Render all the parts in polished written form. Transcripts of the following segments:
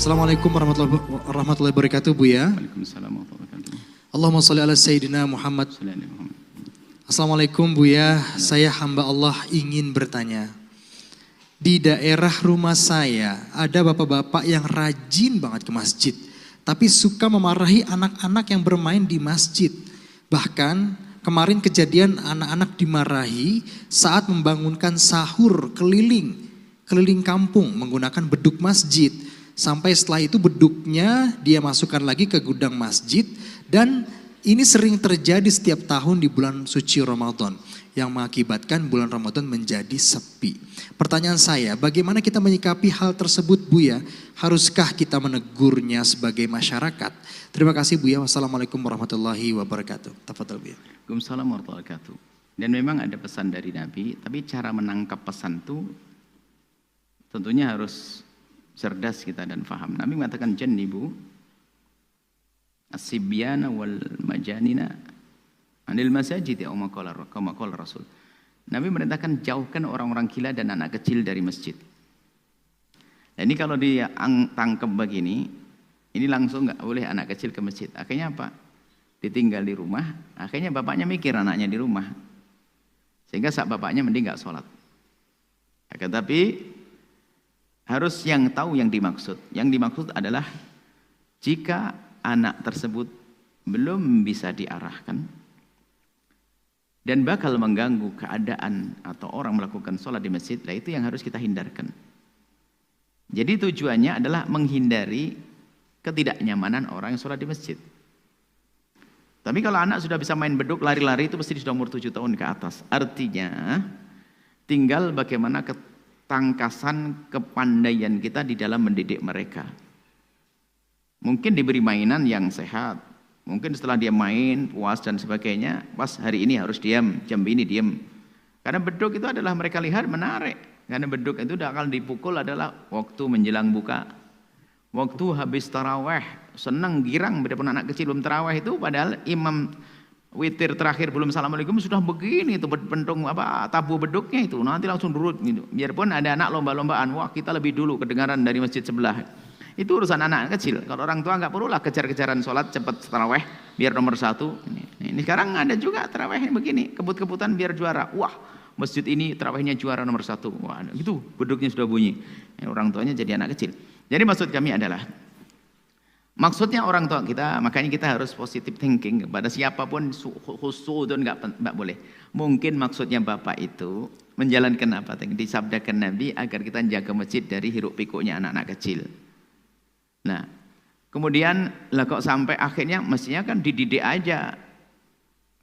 Assalamualaikum warahmatullahi wabarakatuh, Buya. Waalaikumsalam warahmatullahi wabarakatuh. Allahumma sholli ala Sayyidina Muhammad. Assalamualaikum, Buya. Saya hamba Allah ingin bertanya. Di daerah rumah saya ada bapak-bapak yang rajin banget ke masjid, tapi suka memarahi anak-anak yang bermain di masjid. Bahkan kemarin kejadian anak-anak dimarahi saat membangunkan sahur keliling kampung menggunakan beduk masjid. Sampai setelah itu beduknya dia masukkan lagi ke gudang masjid, dan ini sering terjadi setiap tahun di bulan suci Ramadan yang mengakibatkan bulan Ramadan menjadi sepi. Pertanyaan saya, bagaimana kita menyikapi hal tersebut, Buya? Haruskah kita menegurnya sebagai masyarakat? Terima kasih, Buya. Wassalamualaikum warahmatullahi wabarakatuh. Tafadhol, Buya. Waalaikumsalam warahmatullahi wabarakatuh. Dan memang ada pesan dari Nabi, tapi cara menangkap pesan itu tentunya harus cerdas kita dan faham. Nabi mengatakan jannibu as-sibyana wal majanina anil masajid ya qala Rasul. Nabi merintahkan jauhkan orang-orang gila dan anak kecil dari masjid. Nah, ini kalau dia tangkap begini, ini langsung nggak boleh anak kecil ke masjid. Akhirnya apa? Ditinggal di rumah. Akhirnya bapaknya mikir anaknya di rumah, sehingga saat bapaknya mending nggak sholat. Tetapi harus yang tahu yang dimaksud. Yang dimaksud adalah jika anak tersebut belum bisa diarahkan dan bakal mengganggu keadaan atau orang melakukan sholat di masjid, lah itu yang harus kita hindarkan. Jadi tujuannya adalah menghindari ketidaknyamanan orang yang sholat di masjid. Tapi kalau anak sudah bisa main beduk, lari-lari, itu pasti sudah umur 7 tahun ke atas. Artinya tinggal bagaimana ketangkasan kepandaian kita di dalam mendidik mereka. Mungkin diberi mainan yang sehat, mungkin setelah dia main puas dan sebagainya, pas hari ini harus diam, jam ini diam. Karena beduk itu adalah mereka lihat menarik. Karena beduk itu akan dipukul adalah waktu menjelang buka, waktu habis taraweh. Senang girang, biarpun anak kecil belum taraweh itu, padahal imam witir terakhir belum assalamualaikum sudah begini itu bentung tabu beduknya itu, nanti langsung durut gitu. Biarpun ada anak lomba-lombaan, wah kita lebih dulu kedengaran dari masjid sebelah. Itu urusan anak kecil. Kalau orang tua nggak perlulah kejar-kejaran sholat cepat taraweh biar nomor 1. Ini sekarang ada juga tarawehnya begini, kebut-kebutan biar juara. Wah masjid ini tarawehnya juara nomor 1. Wah gitu beduknya sudah bunyi. Orang tuanya jadi anak kecil. Jadi maksud kami adalah, maksudnya orang tua kita, makanya kita harus positive thinking kepada siapapun, khusudun nggak boleh. Mungkin maksudnya bapak itu menjalankan apa yang disabdakan Nabi agar kita jaga masjid dari hiruk pikuknya anak-anak kecil. Nah, kemudian lah kok sampai akhirnya mestinya kan dididik aja.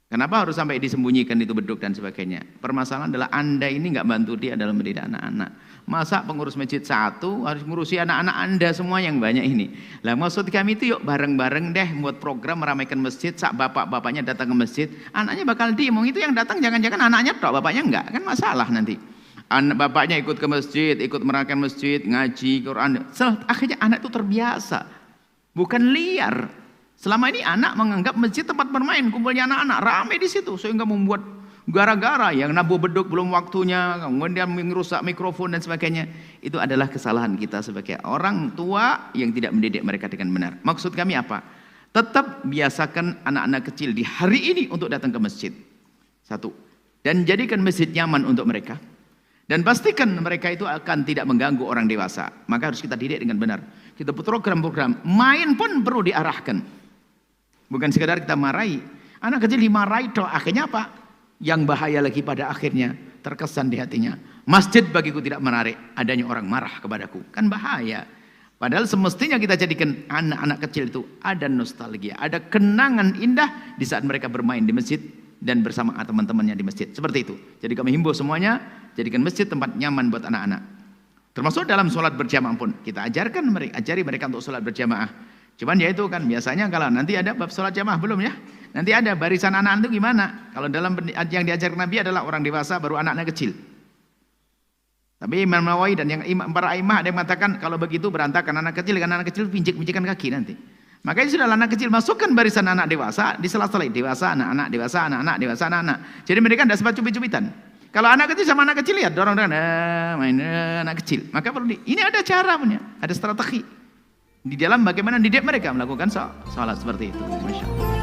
Kenapa harus sampai disembunyikan itu beduk dan sebagainya? Permasalahan adalah Anda ini nggak bantu dia dalam mendidik anak-anak. Masa pengurus masjid satu harus ngurusi anak-anak Anda semua yang banyak ini? Lah maksud kami itu yuk bareng-bareng deh buat program meramaikan masjid. Saat bapak-bapaknya datang ke masjid, anaknya bakal diem. Itu yang datang jangan-jangan anaknya tok, bapaknya enggak, kan masalah nanti. Bapaknya ikut ke masjid, ikut meramaikan masjid, ngaji Quran. Akhirnya anak itu terbiasa, bukan liar. Selama ini anak menganggap masjid tempat bermain, kumpulnya anak-anak, ramai di situ, sehingga membuat gara-gara yang nabuh beduk belum waktunya, kemudian merusak mikrofon dan sebagainya. Itu adalah kesalahan kita sebagai orang tua yang tidak mendidik mereka dengan benar. Maksud kami apa? Tetap biasakan anak-anak kecil di hari ini untuk datang ke masjid. 1. Dan jadikan masjid nyaman untuk mereka. Dan pastikan mereka itu akan tidak mengganggu orang dewasa. Maka harus kita didik dengan benar. Kita buat program-program. Main pun perlu diarahkan. Bukan sekadar kita marahi. Anak kecil dimarahi, akhirnya apa? Yang bahaya lagi pada akhirnya terkesan di hatinya, masjid bagiku tidak menarik, adanya orang marah kepadaku. Kan bahaya. Padahal semestinya kita jadikan anak-anak kecil itu ada nostalgia, ada kenangan indah di saat mereka bermain di masjid dan bersama teman-temannya di masjid. Seperti itu. Jadi kami himbau semuanya, jadikan masjid tempat nyaman buat anak-anak. Termasuk dalam sholat berjamaah pun kita ajari mereka untuk sholat berjamaah. Cuman ya itu kan biasanya kalau nanti ada bab sholat jamaah belum ya? Nanti ada barisan anak-anak itu gimana? Kalau dalam yang diajarkan Nabi adalah orang dewasa baru anak-anak kecil. Tapi Imam Nawawi dan yang para imam ada yang mengatakan kalau begitu berantakan, anak kecil dengan anak kecil pincik-pincikan kaki nanti. Makanya sudah anak kecil masukkan barisan anak dewasa, di sela-sela dewasa anak-anak, dewasa anak-anak, dewasa anak-anak. Jadi mereka tidak sempat cubit-cubitan. Kalau anak kecil sama anak kecil lihat dorong-dorong main anak kecil. Maka perlu ini ada cara punya, ada strategi. Di dalam bagaimana didik mereka melakukan sholat seperti itu. Masya Allah.